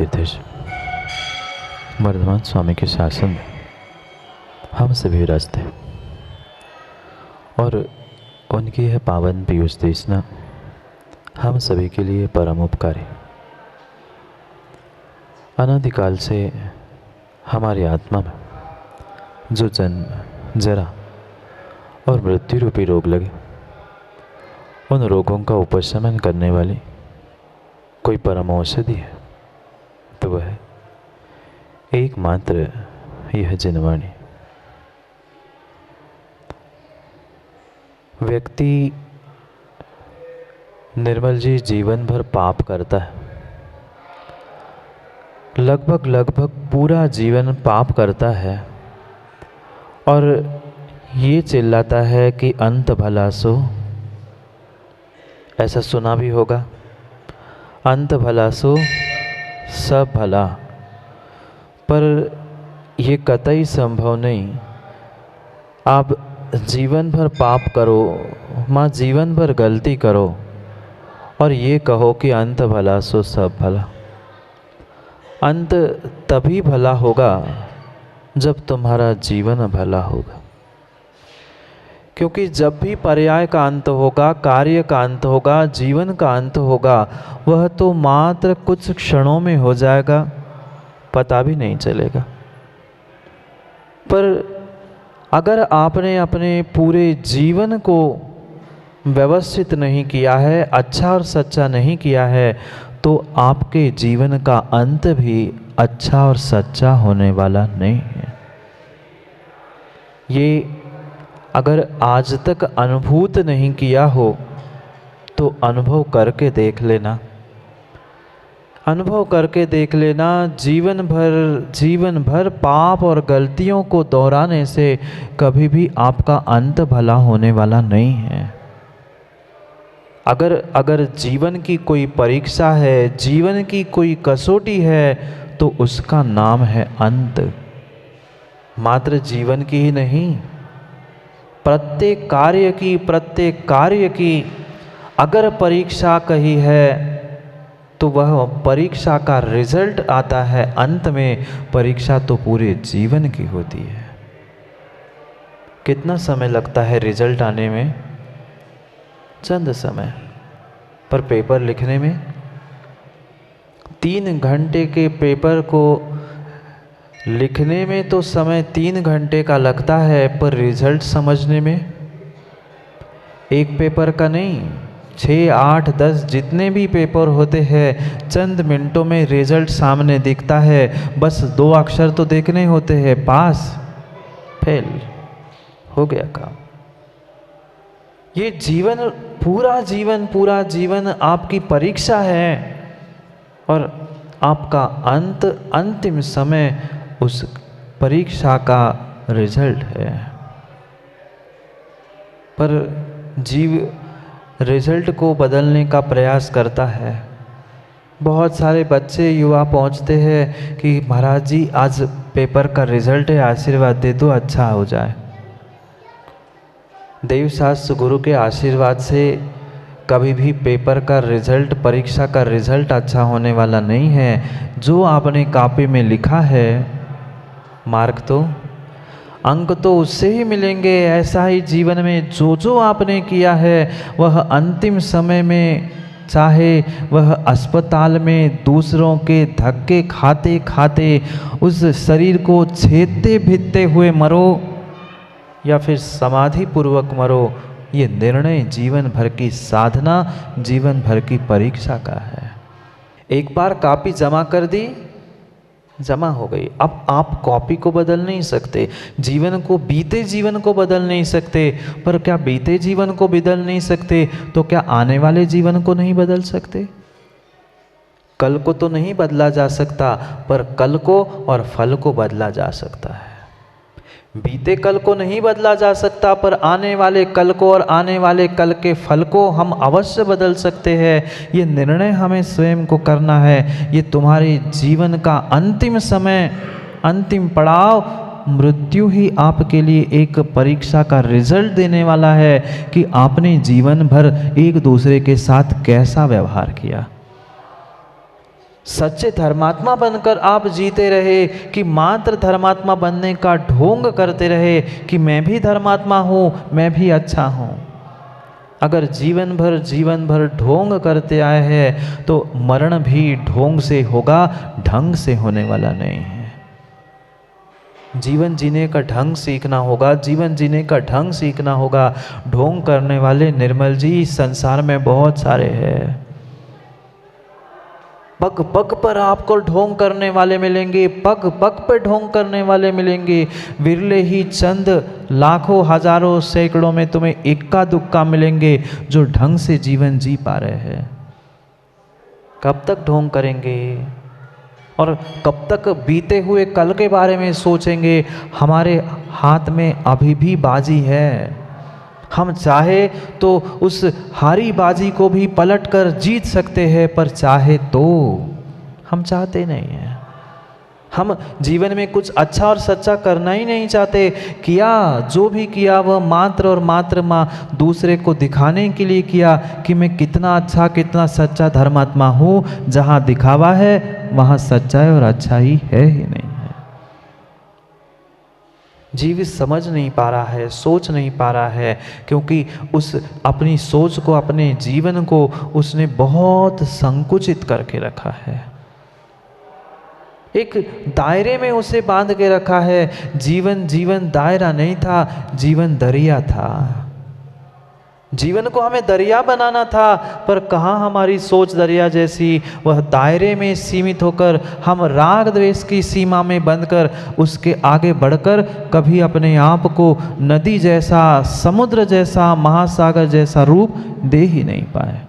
तीर्थेश वर्धमान स्वामी के शासन में हम सभी विराजते हैं और उनकी यह पावन पीयूष देशना हम सभी के लिए परम उपकारी। अनादिकाल से हमारी आत्मा में जो जन्म, जरा और मृत्यु रूपी रोग लगे, उन रोगों का उपशमन करने वाली कोई परम औषधि है तो वह है एकमात्र यह जिनवाणी। व्यक्ति निर्मल जी जीवन भर पाप करता है, लगभग पूरा जीवन पाप करता है और ये चिल्लाता है कि अंत भला सो। ऐसा सुना भी होगा, अंत भला सो सब भला। पर ये कतई संभव नहीं। आप जीवन भर पाप करो, माँ जीवन भर गलती करो और ये कहो कि अंत भला सो सब भला। अंत तभी भला होगा जब तुम्हारा जीवन भला होगा, क्योंकि जब भी पर्याय का अंत होगा, कार्य का अंत होगा, जीवन का अंत होगा, वह तो मात्र कुछ क्षणों में हो जाएगा, पता भी नहीं चलेगा। पर अगर आपने अपने पूरे जीवन को व्यवस्थित नहीं किया है, अच्छा और सच्चा नहीं किया है, तो आपके जीवन का अंत भी अच्छा और सच्चा होने वाला नहीं है। ये अगर आज तक अनुभूत नहीं किया हो तो अनुभव करके देख लेना, अनुभव करके देख लेना। जीवन भर पाप और गलतियों को दोहराने से कभी भी आपका अंत भला होने वाला नहीं है। अगर जीवन की कोई परीक्षा है, जीवन की कोई कसौटी है, तो उसका नाम है अंत। मात्र जीवन की ही नहीं, प्रत्येक कार्य की अगर परीक्षा कही है तो वह परीक्षा का रिजल्ट आता है अंत में। परीक्षा तो पूरे जीवन की होती है। कितना समय लगता है रिजल्ट आने में? चंद समय। पर पेपर लिखने में 3 घंटे के पेपर को लिखने में तो समय 3 घंटे का लगता है, पर रिजल्ट समझने में एक पेपर का नहीं, 6, 8, 10 जितने भी पेपर होते हैं, चंद मिनटों में रिजल्ट सामने दिखता है। बस 2 अक्षर तो देखने होते हैं, पास फेल, हो गया काम। ये पूरा जीवन आपकी परीक्षा है और आपका अंतिम समय उस परीक्षा का रिजल्ट है। पर जीव रिजल्ट को बदलने का प्रयास करता है। बहुत सारे बच्चे, युवा पहुंचते हैं कि महाराज जी आज पेपर का रिजल्ट है, आशीर्वाद दे दो, अच्छा हो जाए। देव शास्त्र गुरु के आशीर्वाद से कभी भी पेपर का रिजल्ट, परीक्षा का रिजल्ट अच्छा होने वाला नहीं है। जो आपने कॉपी में लिखा है, मार्क तो, अंक तो उससे ही मिलेंगे। ऐसा ही जीवन में जो आपने किया है वह अंतिम समय में, चाहे वह अस्पताल में दूसरों के धक्के खाते खाते उस शरीर को छेदते भीतते हुए मरो या फिर समाधि पूर्वक मरो, ये निर्णय जीवन भर की साधना, जीवन भर की परीक्षा का है। एक बार कॉपी जमा कर दी, जमा हो गई। अब आप कॉपी को बदल नहीं सकते, बीते जीवन को बदल नहीं सकते। पर क्या बीते जीवन को बदल नहीं सकते तो क्या आने वाले जीवन को नहीं बदल सकते? कल को तो नहीं बदला जा सकता, पर कल को और फल को बदला जा सकता है। बीते कल को नहीं बदला जा सकता, पर आने वाले कल को और आने वाले कल के फल को हम अवश्य बदल सकते हैं। ये निर्णय हमें स्वयं को करना है। ये तुम्हारे जीवन का अंतिम समय, अंतिम पड़ाव, मृत्यु ही आपके लिए एक परीक्षा का रिजल्ट देने वाला है कि आपने जीवन भर एक दूसरे के साथ कैसा व्यवहार किया। सच्चे धर्मात्मा बनकर आप जीते रहे कि मात्र धर्मात्मा बनने का ढोंग करते रहे कि मैं भी धर्मात्मा हूँ, मैं भी अच्छा हूँ। अगर जीवन भर ढोंग करते आए हैं तो मरण भी ढोंग से होगा, ढंग से होने वाला नहीं है। जीवन जीने का ढंग सीखना होगा, जीवन जीने का ढंग सीखना होगा। ढोंग करने वाले निर्मल जी संसार में बहुत सारे हैं। पग पग पर आपको ढोंग करने वाले मिलेंगे, पग पग पर ढोंग करने वाले मिलेंगे। विरले ही चंद लाखों हजारों सैकड़ों में तुम्हें इक्का दुक्का मिलेंगे जो ढंग से जीवन जी पा रहे हैं। कब तक ढोंग करेंगे और कब तक बीते हुए कल के बारे में सोचेंगे? हमारे हाथ में अभी भी बाजी है। हम चाहे तो उस हारी बाजी को भी पलट कर जीत सकते हैं, पर चाहे तो हम चाहते नहीं हैं। हम जीवन में कुछ अच्छा और सच्चा करना ही नहीं चाहते। किया जो भी किया वह मात्र और मात्र दूसरे को दिखाने के लिए किया कि मैं कितना अच्छा कितना सच्चा धर्मात्मा हूँ। जहाँ दिखावा है वहाँ सच्चाई और अच्छाई है ही नहीं। जीवित समझ नहीं पा रहा है, सोच नहीं पा रहा है, क्योंकि उस अपनी सोच को, अपने जीवन को उसने बहुत संकुचित करके रखा है। एक दायरे में उसे बांध के रखा है। जीवन दायरा नहीं था, जीवन दरिया था। जीवन को हमें दरिया बनाना था, पर कहाँ हमारी सोच दरिया जैसी। वह दायरे में सीमित होकर हम राग द्वेष की सीमा में बंधकर उसके आगे बढ़कर कभी अपने आप को नदी जैसा, समुद्र जैसा, महासागर जैसा रूप दे ही नहीं पाए।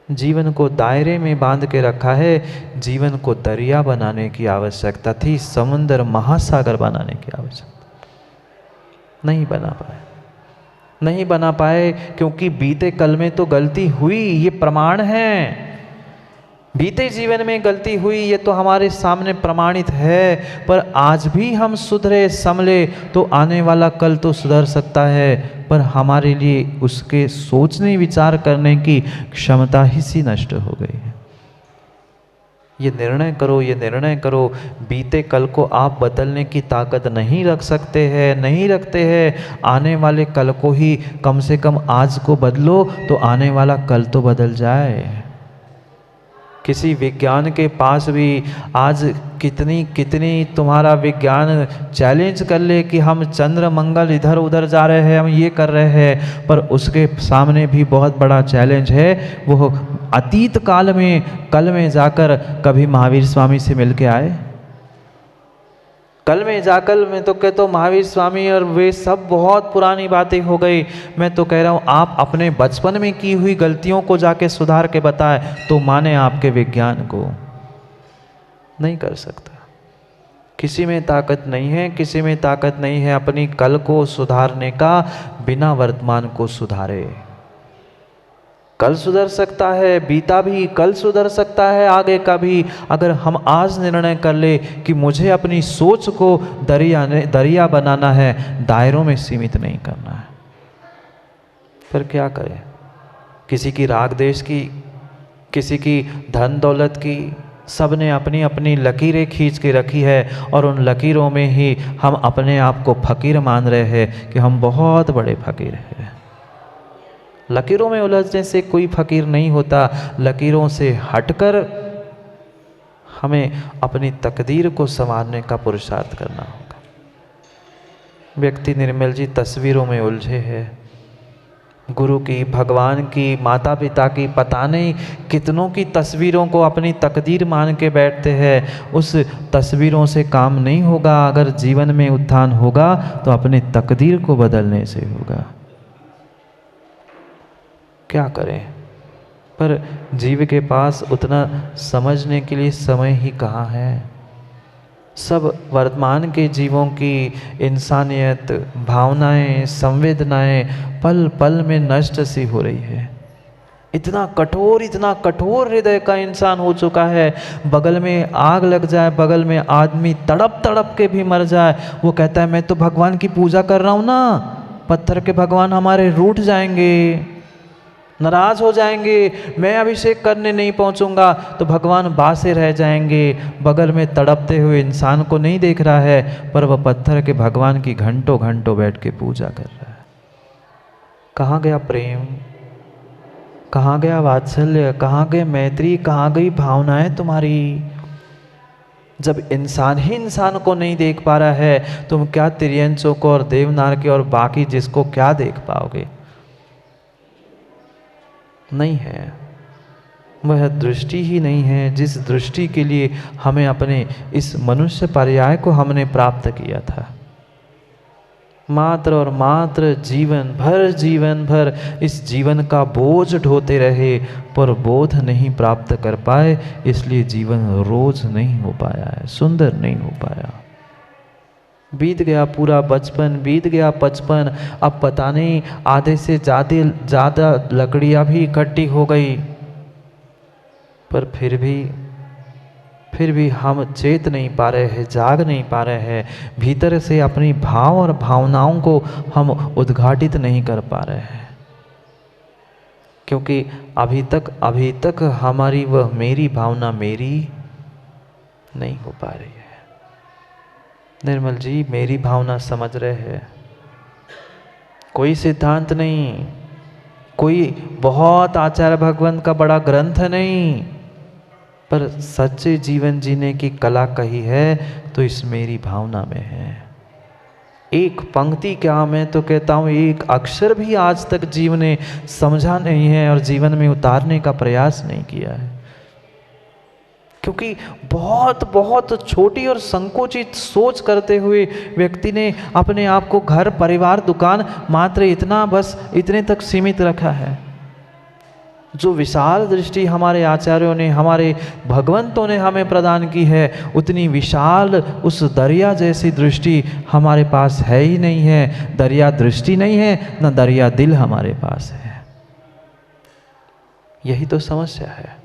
जीवन को दायरे में बांध के रखा है। जीवन को दरिया बनाने की आवश्यकता थी, समुद्र महासागर बनाने की आवश्यकता। नहीं बना पाए क्योंकि बीते कल में तो गलती हुई, ये प्रमाण है। बीते जीवन में गलती हुई, ये तो हमारे सामने प्रमाणित है। पर आज भी हम सुधरे संभले तो आने वाला कल तो सुधर सकता है, पर हमारे लिए उसके सोचने विचार करने की क्षमता ही सी नष्ट हो गई है। ये निर्णय करो। बीते कल को आप बदलने की ताकत नहीं रखते हैं। आने वाले कल को ही कम से कम आज को बदलो तो आने वाला कल तो बदल जाए। किसी विज्ञान के पास भी आज कितनी तुम्हारा विज्ञान चैलेंज कर ले कि हम चंद्र मंगल इधर उधर जा रहे हैं, हम ये कर रहे हैं, पर उसके सामने भी बहुत बड़ा चैलेंज है। वो अतीत काल में कल में जाकर कभी महावीर स्वामी से मिल के आए। कल में जाकर मैं तो कहता हूँ महावीर स्वामी और वे सब बहुत पुरानी बातें हो गई। मैं तो कह रहा हूँ आप अपने बचपन में की हुई गलतियों को जाके सुधार के बताए तो माने आपके विज्ञान को। नहीं कर सकता। किसी में ताकत नहीं है अपनी कल को सुधारने का बिना वर्तमान को सुधारे। कल सुधर सकता है, बीता भी कल सुधर सकता है, आगे का भी, अगर हम आज निर्णय कर ले कि मुझे अपनी सोच को दरिया बनाना है, दायरों में सीमित नहीं करना है। फिर क्या करें? किसी की राग देश की, किसी की धन दौलत की, सब ने अपनी अपनी लकीरें खींच के रखी है और उन लकीरों में ही हम अपने आप को फकीर मान रहे हैं कि हम बहुत बड़े फकीर हैं। लकीरों में उलझने से कोई फकीर नहीं होता। लकीरों से हटकर हमें अपनी तकदीर को संवारने का पुरुषार्थ करना होगा। व्यक्ति निर्मल जी तस्वीरों में उलझे हैं, गुरु की, भगवान की, माता पिता की, पता नहीं कितनों की तस्वीरों को अपनी तकदीर मान के बैठते हैं। उस तस्वीरों से काम नहीं होगा। अगर जीवन में उत्थान होगा तो अपनी तकदीर को बदलने से होगा। क्या करें? पर जीव के पास उतना समझने के लिए समय ही कहाँ है। सब वर्तमान के जीवों की इंसानियत, भावनाएं, संवेदनाएं पल पल में नष्ट सी हो रही है। इतना कठोर हृदय का इंसान हो चुका है। बगल में आग लग जाए, बगल में आदमी तड़प तड़प के भी मर जाए, वो कहता है मैं तो भगवान की पूजा कर रहा हूँ ना, पत्थर के भगवान हमारे रूठ जाएंगे। नाराज हो जाएंगे, मैं अभिषेक करने नहीं पहुंचूंगा तो भगवान बासे रह जाएंगे। बगल में तड़पते हुए इंसान को नहीं देख रहा है, पर वह पत्थर के भगवान की घंटों घंटों बैठ के पूजा कर रहा है। कहाँ गया प्रेम, कहाँ गया वात्सल्य, कहाँ गए मैत्री, कहाँ गई भावनाएं तुम्हारी? जब इंसान ही इंसान को नहीं देख पा रहा है, तुम क्या तिर्यंचों को और देवनार के और बाकी जिसको क्या देख पाओगे? नहीं है, वह दृष्टि ही नहीं है जिस दृष्टि के लिए हमें अपने इस मनुष्य पर्याय को हमने प्राप्त किया था। मात्र और मात्र जीवन भर इस जीवन का बोझ ढोते रहे, पर बोध नहीं प्राप्त कर पाए, इसलिए जीवन रोज नहीं हो पाया है, सुंदर नहीं हो पाया। बीत गया पूरा बचपन, बीत गया 55, अब पता नहीं आधे से ज़्यादा लकड़ियाँ भी इकट्ठी हो गई, पर फिर भी हम चेत नहीं पा रहे हैं, जाग नहीं पा रहे हैं, भीतर से अपनी भाव और भावनाओं को हम उद्घाटित नहीं कर पा रहे हैं, क्योंकि अभी तक हमारी वह मेरी भावना मेरी नहीं हो पा रही है। निर्मल जी, मेरी भावना समझ रहे हैं, कोई सिद्धांत नहीं, कोई बहुत आचार्य भगवंत का बड़ा ग्रंथ नहीं, पर सच्चे जीवन जीने की कला कही है तो इस मेरी भावना में है। एक पंक्ति क्या, मैं तो कहता हूँ एक अक्षर भी आज तक जीव ने समझा नहीं है और जीवन में उतारने का प्रयास नहीं किया है, क्योंकि बहुत बहुत छोटी और संकुचित सोच करते हुए व्यक्ति ने अपने आप को घर, परिवार, दुकान, मात्र इतना, बस इतने तक सीमित रखा है। जो विशाल दृष्टि हमारे आचार्यों ने, हमारे भगवंतों ने हमें प्रदान की है, उतनी विशाल उस दरिया जैसी दृष्टि हमारे पास है ही नहीं है। दरिया दृष्टि नहीं है, न दरिया दिल हमारे पास है। यही तो समस्या है।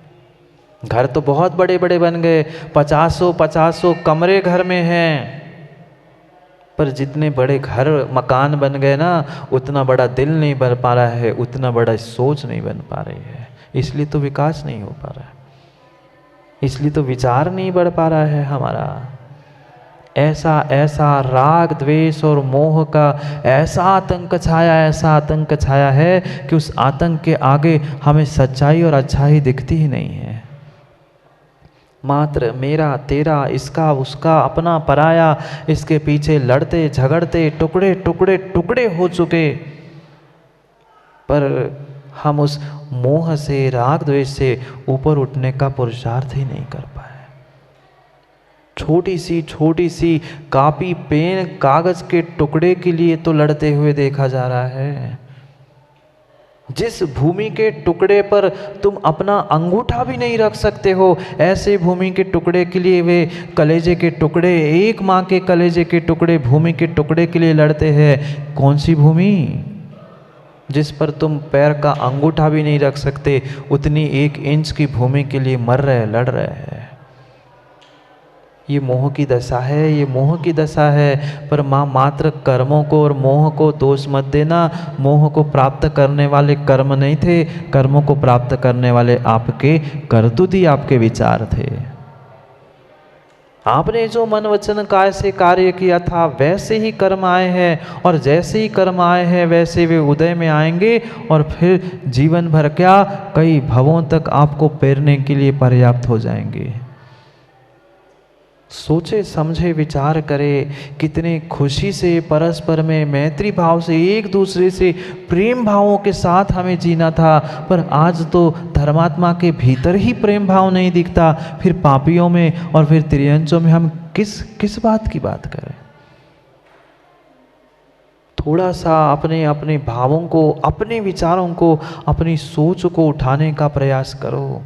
घर तो बहुत बड़े बड़े बन गए, 50 कमरे घर में हैं, पर जितने बड़े घर मकान बन गए ना, उतना बड़ा दिल नहीं बन पा रहा है, उतना बड़ा सोच नहीं बन पा रही है। इसलिए तो विकास नहीं हो पा रहा है, इसलिए तो विचार नहीं बढ़ पा रहा है हमारा। ऐसा राग, द्वेष और मोह का ऐसा आतंक छाया है कि उस आतंक के आगे हमें सच्चाई और अच्छाई दिखती ही नहीं है। मात्र मेरा, तेरा, इसका, उसका, अपना, पराया, इसके पीछे लड़ते झगड़ते टुकड़े टुकड़े टुकड़े हो चुके, पर हम उस मोह से, राग द्वेष से ऊपर उठने का पुरुषार्थ ही नहीं कर पाए। छोटी सी कॉपी, पेन, कागज के टुकड़े के लिए तो लड़ते हुए देखा जा रहा है। जिस भूमि के टुकड़े पर तुम अपना अंगूठा भी नहीं रख सकते हो, ऐसे भूमि के टुकड़े के लिए वे कलेजे के टुकड़े, एक माँ के कलेजे के टुकड़े, भूमि के टुकड़े के लिए लड़ते हैं। कौन सी भूमि? जिस पर तुम पैर का अंगूठा भी नहीं रख सकते, उतनी 1 इंच की भूमि के लिए मर रहे, लड़ रहे हैं। ये मोह की दशा है, ये मोह की दशा है। पर माँ, मात्र कर्मों को और मोह को दोष मत देना। मोह को प्राप्त करने वाले कर्म नहीं थे, कर्मों को प्राप्त करने वाले आपके करतूत ही, आपके विचार थे। आपने जो मन वचन काय से कार्य किया था, वैसे ही कर्म आए हैं, और जैसे ही कर्म आए हैं वैसे वे उदय में आएंगे, और फिर जीवन भर क्या, कई भवों तक आपको पेरने के लिए पर्याप्त हो जाएंगे। सोचे समझे विचार करे, कितने खुशी से, परस्पर में मैत्री भाव से, एक दूसरे से प्रेम भावों के साथ हमें जीना था। पर आज तो धर्मात्मा के भीतर ही प्रेम भाव नहीं दिखता, फिर पापियों में और फिर तिर्यंचों में हम किस बात की बात करें। थोड़ा सा अपने भावों को, अपने विचारों को, अपनी सोच को उठाने का प्रयास करो।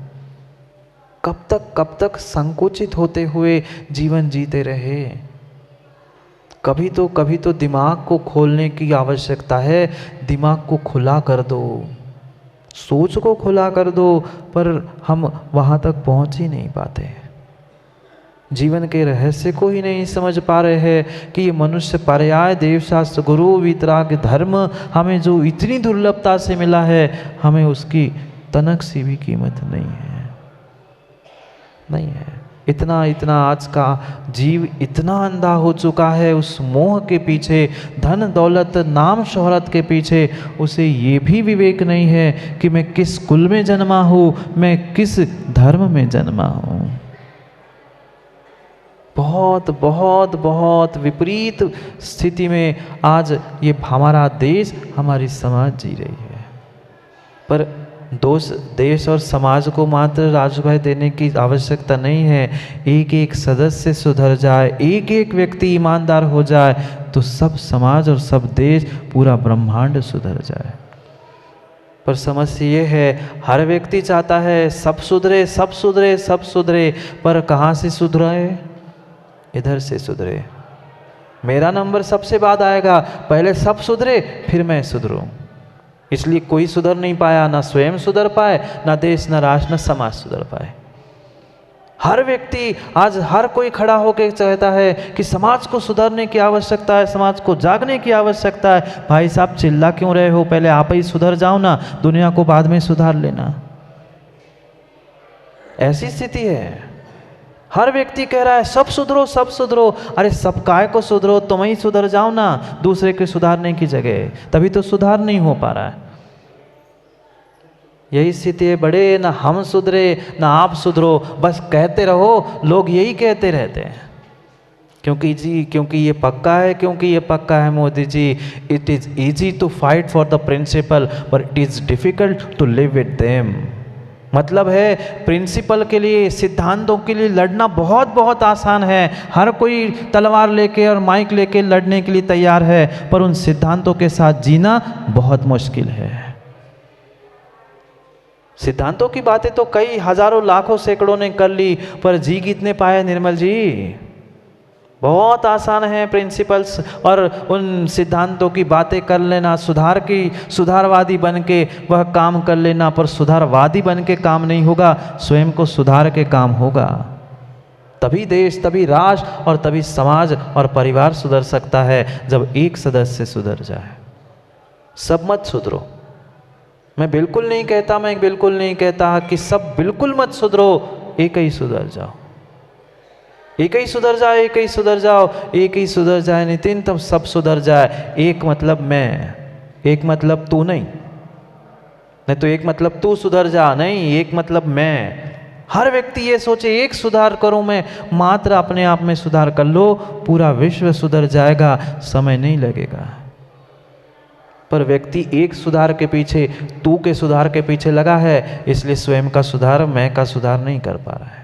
कब तक संकुचित होते हुए जीवन जीते रहे। कभी तो दिमाग को खोलने की आवश्यकता है। दिमाग को खुला कर दो, सोच को खुला कर दो, पर हम वहाँ तक पहुँच ही नहीं पाते। जीवन के रहस्य को ही नहीं समझ पा रहे हैं कि ये मनुष्य पर्याय देवशास्त्र गुरु वितराग धर्म हमें जो इतनी दुर्लभता से मिला है, हमें उसकी तनक सी भी कीमत नहीं है, नहीं है। इतना आज का जीव इतना अंधा हो चुका है उस मोह के पीछे, धन दौलत नाम शोहरत के पीछे, उसे ये भी विवेक नहीं है कि मैं किस कुल में जन्मा हूँ, मैं किस धर्म में जन्मा हूँ। बहुत बहुत बहुत विपरीत स्थिति में आज ये हमारा देश, हमारी समाज जी रही है। पर दोष देश और समाज को मात्र राजू भाई देने की आवश्यकता नहीं है। एक एक सदस्य सुधर जाए, एक एक व्यक्ति ईमानदार हो जाए तो सब समाज और सब देश, पूरा ब्रह्मांड सुधर जाए। पर समस्या ये है, हर व्यक्ति चाहता है सब सुधरे सब सुधरे सब सुधरे, पर कहाँ से सुधरे? इधर से सुधरे। मेरा नंबर सबसे बाद आएगा, पहले सब सुधरे फिर मैं सुधरूं। इसलिए कोई सुधर नहीं पाया, ना स्वयं सुधर पाए, ना देश, ना राष्ट्र, ना समाज सुधर पाए। हर व्यक्ति आज हर कोई खड़ा होकर चाहता है कि समाज को सुधरने की आवश्यकता है, समाज को जागने की आवश्यकता है। भाई साहब चिल्ला क्यों रहे हो? पहले आप ही सुधर जाओ ना, दुनिया को बाद में सुधार लेना। ऐसी स्थिति है। हर व्यक्ति कह रहा है सब सुधरो सब सुधरो। अरे सब काय को सुधरो, तुम ही सुधर जाओ ना दूसरे के सुधारने की जगह, तभी तो सुधार नहीं हो पा रहा है। यही स्थिति है। बड़े ना हम सुधरे ना आप सुधरो, बस कहते रहो, लोग यही कहते रहते हैं। क्योंकि ये पक्का है, क्योंकि ये पक्का है Modi ji. It is easy to fight for the principle but it is difficult to live with them. मतलब है प्रिंसिपल के लिए, सिद्धांतों के लिए लड़ना बहुत बहुत आसान है। हर कोई तलवार लेके और माइक लेके लड़ने के लिए तैयार है, पर उन सिद्धांतों के साथ जीना बहुत मुश्किल है। सिद्धांतों की बातें तो कई हजारों लाखों सैकड़ों ने कर ली, पर जी कितने पाए निर्मल जी? बहुत आसान है प्रिंसिपल्स और उन सिद्धांतों की बातें कर लेना, सुधारवादी बन के वह काम कर लेना, पर सुधारवादी बन के काम नहीं होगा, स्वयं को सुधार के काम होगा। तभी देश, तभी राष्ट्र और तभी समाज और परिवार सुधर सकता है, जब एक सदस्य सुधर जाए। सब मत सुधरो, मैं बिल्कुल नहीं कहता कि सब बिल्कुल मत सुधरो, एक ही सुधर जाओ, एक ही सुधर जाओ, एक ही सुधर जाओ, एक ही सुधर जाए नितिन, तब सब सुधर जाए। एक मतलब मैं, एक मतलब तू नहीं तो एक मतलब तू सुधर जा, नहीं एक मतलब मैं। हर व्यक्ति ये सोचे एक सुधार करूं मैं, मात्र अपने आप में सुधार कर लो, पूरा विश्व सुधर जाएगा, समय नहीं लगेगा। पर व्यक्ति एक सुधार के पीछे, तू के सुधार के पीछे लगा है, इसलिए स्वयं का सुधार, मैं का सुधार नहीं कर पा रहा है।